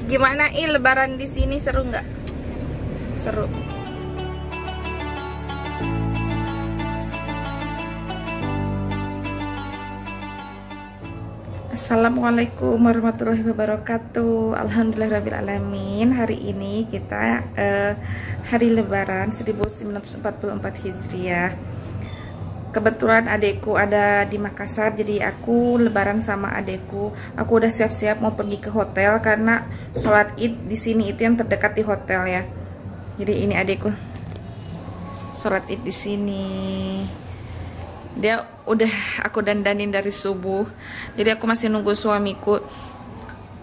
Gimana lebaran di sini, seru nggak? Seru. Assalamualaikum warahmatullahi wabarakatuh. Alhamdulillahirrabbilalamin. Hari ini kita hari lebaran 1944 Hijriah. Kebetulan adekku ada di Makassar, jadi aku lebaran sama adekku. Aku udah siap-siap mau pergi ke hotel karena sholat Id di sini itu yang terdekat di hotel ya. Jadi ini adekku sholat Id di sini. Dia udah aku dandanin dari subuh. Jadi aku masih nunggu suamiku.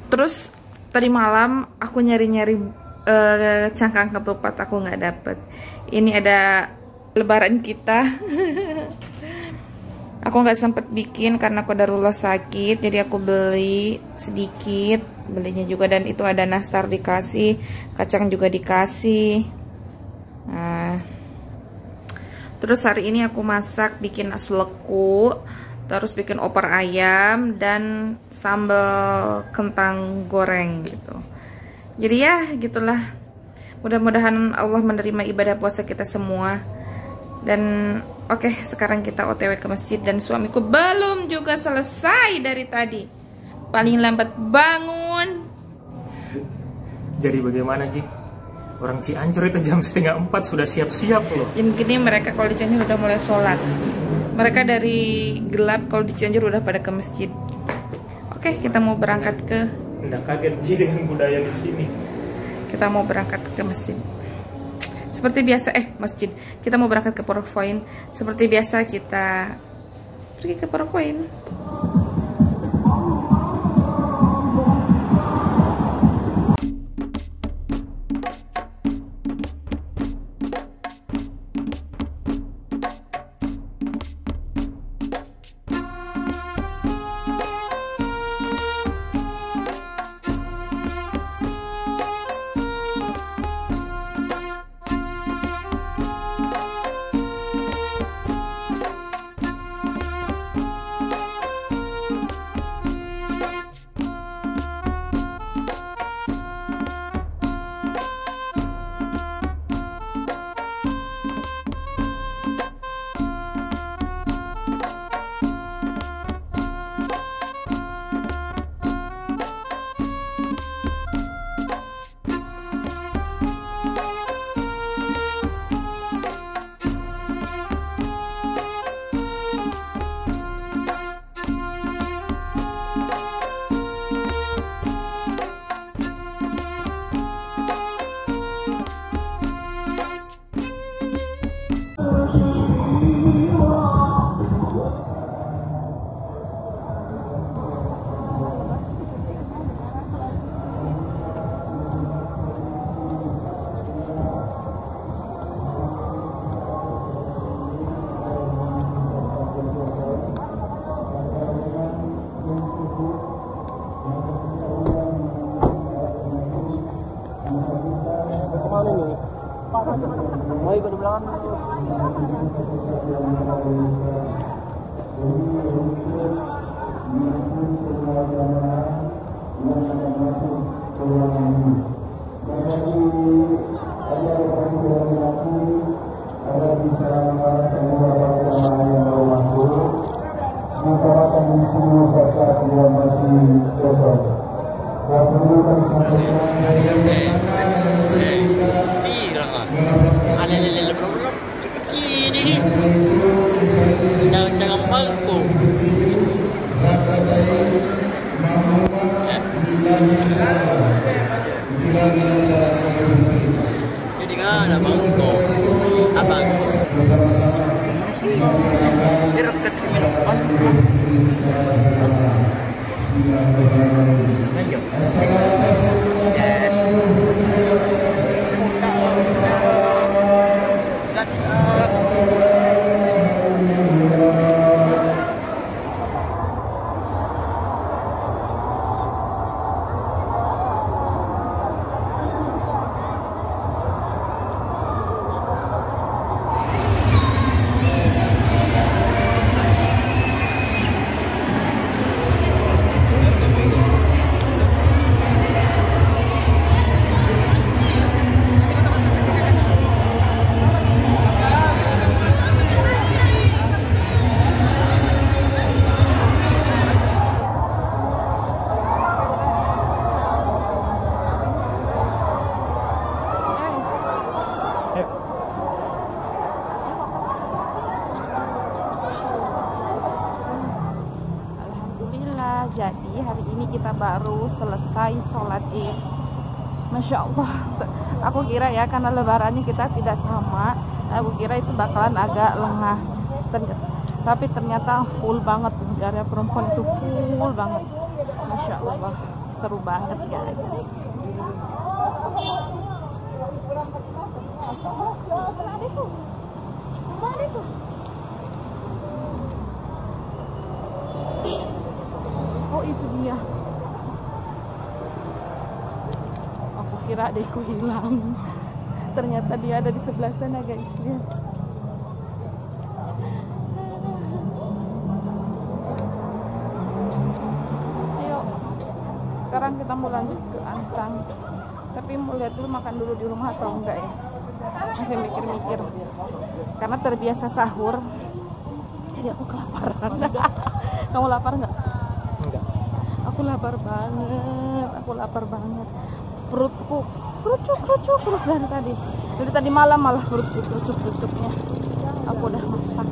Terus tadi malam aku nyari-nyari cangkang ketupat, aku nggak dapet. Ini ada lebaran kita. Aku nggak sempet bikin karena qadarullah sakit, jadi aku beli sedikit, belinya juga, dan itu ada nastar dikasih, kacang juga dikasih. Nah, terus hari ini aku masak, bikin nasi leku, terus bikin opor ayam dan sambal kentang goreng gitu. Jadi ya gitulah. Mudah-mudahan Allah menerima ibadah puasa kita semua. Dan oke, sekarang kita OTW ke masjid dan suamiku belum juga selesai dari tadi. Paling lambat bangun. Jadi bagaimana, Ji? Orang Cianjur itu jam 3:30 sudah siap-siap loh. Jam gini mereka kalau di Cianjur udah mulai sholat. Mereka dari gelap kalau di Cianjur udah pada ke masjid. Oke, kita mau berangkat ke... Nggak kaget Ji dengan budaya di sini. Kita mau berangkat ke masjid. Seperti biasa, masjid. Kita mau berangkat ke PowerPoint. Seperti biasa kita pergi ke PowerPoint. Mau ikut di belakang. Jadi kan ada bangko apa? Jadi hari ini kita baru selesai sholat Id. Masya Allah, aku kira ya karena lebarannya kita tidak sama, aku kira itu bakalan agak lengah. Tapi ternyata full banget, area perempuan itu full banget. Masya Allah, seru banget guys. Oh itu dia. Aku kira adekku hilang. Ternyata dia ada di sebelah sana guys. Lihat. Ayo. Sekarang kita mau lanjut ke Antang. Tapi mau lihat dulu makan dulu di rumah atau enggak ya. Masih mikir-mikir. Karena terbiasa sahur. Jadi aku kelaparan. Kamu lapar nggak? Enggak. Aku lapar banget. Perutku kerucuk terus dari tadi. Dari tadi malam malah perutku kerucuknya. Aku udah masak.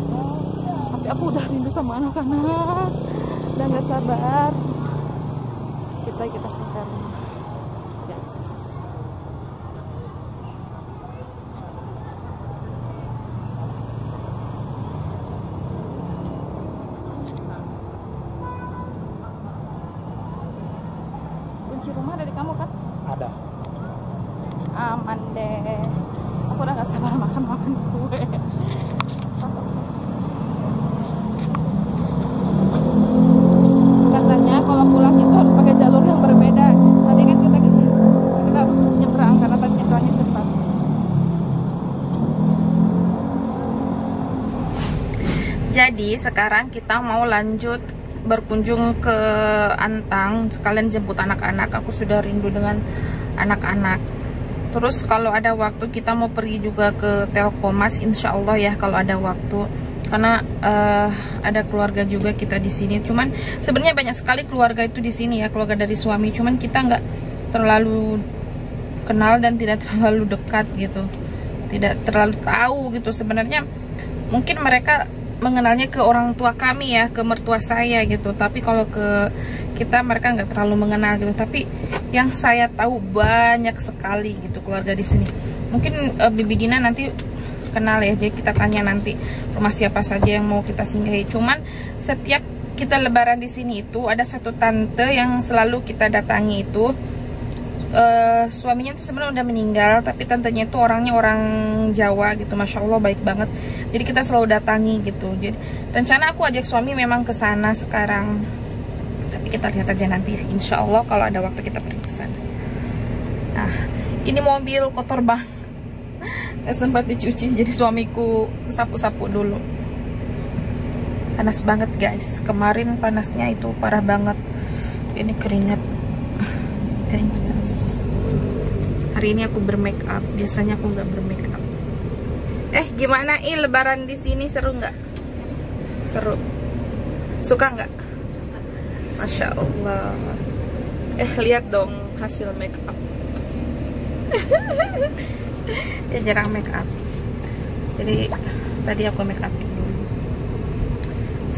Tapi aku udah rindu sama anak-anak. Udah nggak sabar. Kita sekitar rumah. Yes. Kunci rumah dari kamu kan? Ada. Aman deh. Aku udah gak sabar makan kue. Katanya kalau pulang itu harus pakai jalur yang berbeda. Tadi kan kita kesini, kita harus nyebrang karena tadi nyebrangnya cepat. Jadi sekarang kita mau lanjut berkunjung ke Antang, sekalian jemput anak-anak. Aku sudah rindu dengan anak-anak. Terus kalau ada waktu kita mau pergi juga ke Telkomas, insya Allah ya kalau ada waktu. Karena ada keluarga juga kita di sini. Cuman sebenarnya banyak sekali keluarga itu di sini ya, keluarga dari suami. Cuman kita nggak terlalu kenal dan tidak terlalu dekat gitu, tidak terlalu tahu gitu. Sebenarnya mungkin mereka mengenalnya ke orang tua kami ya, ke mertua saya gitu. Tapi kalau ke kita mereka nggak terlalu mengenal gitu. Tapi yang saya tahu banyak sekali gitu keluarga di sini. Mungkin Bibi Dina nanti kenal ya, jadi kita tanya nanti rumah siapa saja yang mau kita singgahi. Cuman setiap kita lebaran di sini itu ada satu tante yang selalu kita datangi itu. Suaminya tuh sebenarnya udah meninggal, tapi tantenya itu orangnya orang Jawa gitu, masya Allah baik banget. Jadi kita selalu datangi gitu. Jadi rencana aku ajak suami memang ke sana sekarang, tapi kita lihat aja nanti ya. Insya Allah kalau ada waktu kita pergi ke sana. Nah, ini mobil kotor banget, nggak sempat dicuci, jadi suamiku sapu-sapu dulu. Panas banget guys, kemarin panasnya itu parah banget. Ini keringat terus. Hari ini aku bermake up, biasanya aku nggak bermake up. Gimana lebaran di sini, seru nggak? Seru. Suka nggak? Masya Allah. Lihat dong hasil make up. Dia jarang make up. Jadi tadi aku make up dulu.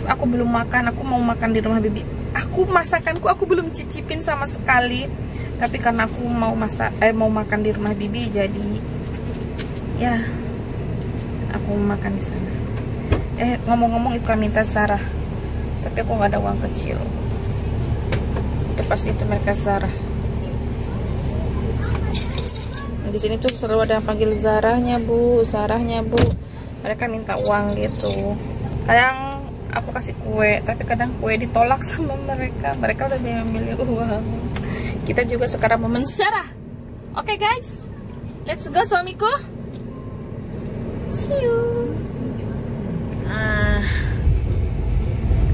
Aku belum makan, aku mau makan di rumah Bibi. Masakanku aku belum cicipin sama sekali. Tapi karena aku mau makan di rumah Bibi, jadi ya aku makan di sana. Ngomong-ngomong itu minta Sarah, tapi aku nggak ada uang kecil. Itu pasti itu mereka Sarah. Di sini tuh selalu ada yang panggil Sarahnya bu. Mereka minta uang gitu. Kadang aku kasih kue, tapi kadang kue ditolak sama mereka. Mereka lebih memilih uang. Kita juga sekarang momen Sarah. Oke guys, let's go suamiku. See you.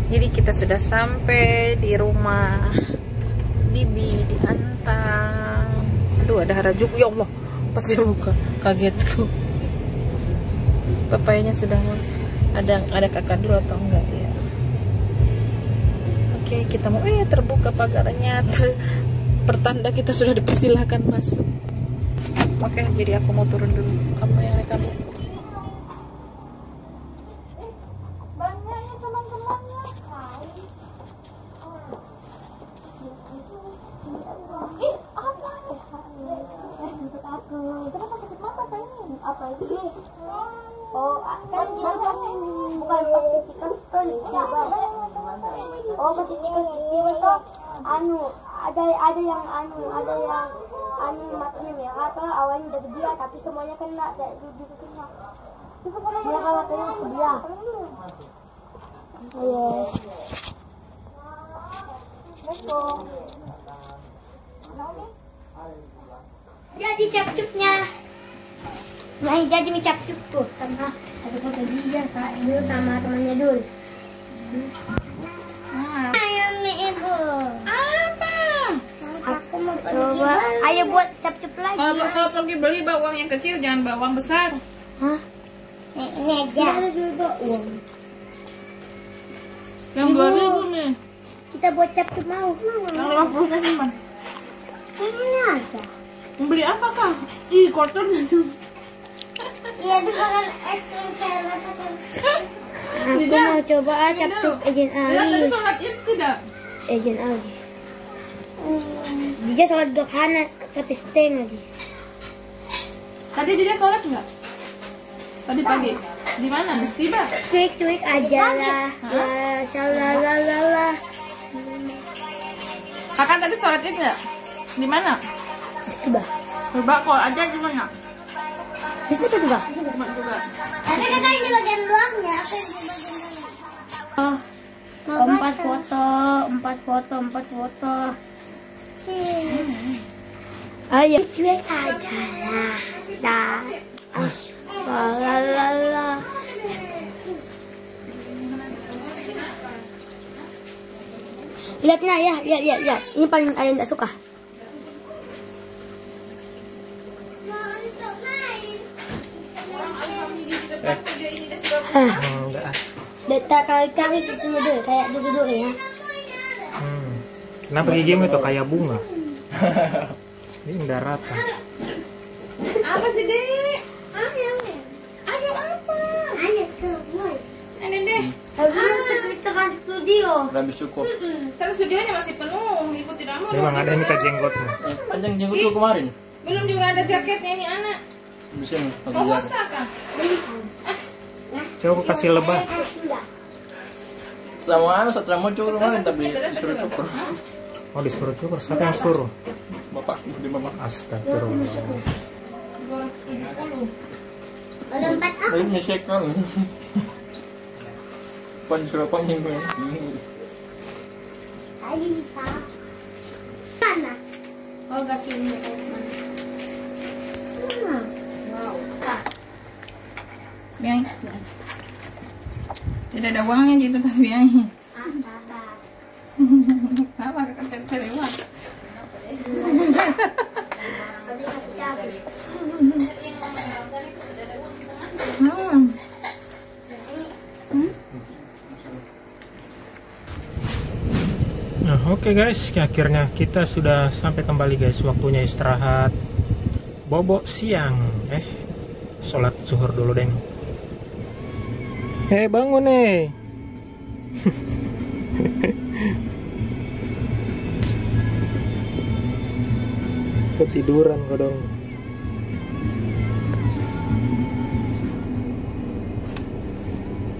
Jadi kita sudah sampai di rumah Bibi di Antang. Aduh, ada harajuk, ya Allah, pas dia buka kagetku. Papayanya sudah ada kakak dulu atau enggak ya? Oke, kita mau terbuka pagarnya, pertanda kita sudah dipersilahkan masuk. Oke, jadi aku mau turun dulu. Kamu yang rekam ya? Banyaknya teman-temannya. mau ke sini tuh ada yang matanya merah apa awalnya udah gede tapi semuanya kena dari kena. Mereka matanya sebelah. Yes. Let's go. Jadi capcupnya. Nah, jadi mie capcup tuh sama ada foto dia sama temannya dulu. Ayam ibu. Apa? Aku mau coba. Ayo buat capcup lagi. Kalau pergi beli bawang yang kecil, jangan bawang besar. Hah? Ini aja. Ada jual bawang. Yang 2.000 nih. Kita buat capcup mau. Yang 50 saya simpan. Ini aja. Mau beli apa kah? Ih, kotor tuh. Iya, dimakan es krim saya rasakan. Aku mau coba capcup Ejen Tidak, tadi Ali. sholat id tidak? Ejen Ali. Dia sholat gerhana tapi setengah lagi. Tadi dia sholat nggak? Tadi pagi? Di mana? Tiba? Cuik aja lah. Shalalala. Kakak tadi sholat id nggak? Di mana? Coba. Coba kalau aja gimana? Bisa coba. Coba juga. Tapi kakak di bagian luarnya. Empat foto. Ayo cuek aja lah. Lalala. Lihatnya ya, lihat. Ini paling ayah tidak suka. Enggak. Detak kali-kali gitu dulu, kayak duduk ya. Kenapa gigimu itu kayak bunga? Ini udah rata. Apa sih, Dek? Ayo apa? Ini deh. Harusnya kita kasih studio. Habis cukup. Tapi studionya masih penuh, Ibu tidak mau. Memang ada ini jenggotnya. Panjang jenggot gua kemarin. Belum juga ada jaketnya ini anak. Bisa nih. Mau puasa kah? Coba aku kasih lebah. Sama Satria Muncul kemarin tapi disuruh cukur. Oh, disuruh cukur. Siapa yang suruh? Bapak di mama. Astagfirullah. 270. Ada 4 apa? Tadi nyesek kan. Pan disuruh panjang gue. Lagi bisa. Mana? Oh, kasih ini. Wow. Biang. Tidak ada uangnya gitu tas biang. Apa kakak terlewat? Nah, oke guys, akhirnya kita sudah sampai kembali guys. Waktunya istirahat. Bobo siang. Sholat zuhur dulu deng. Bangun nih. Ketiduran kok dong.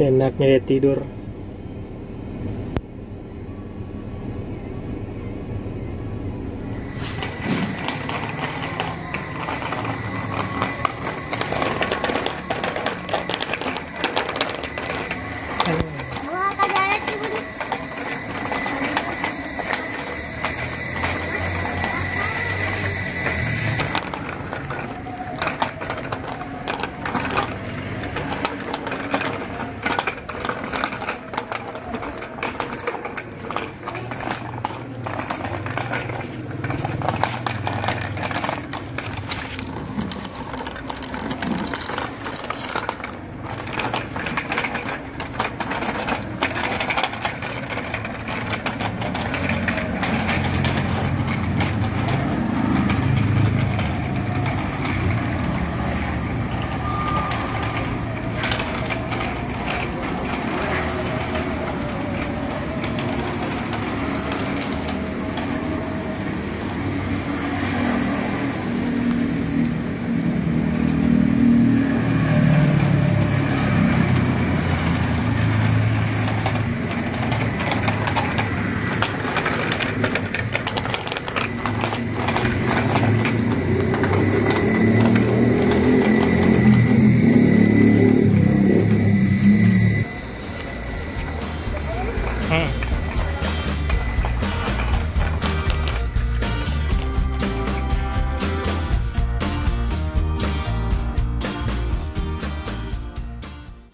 Enaknya ya tidur.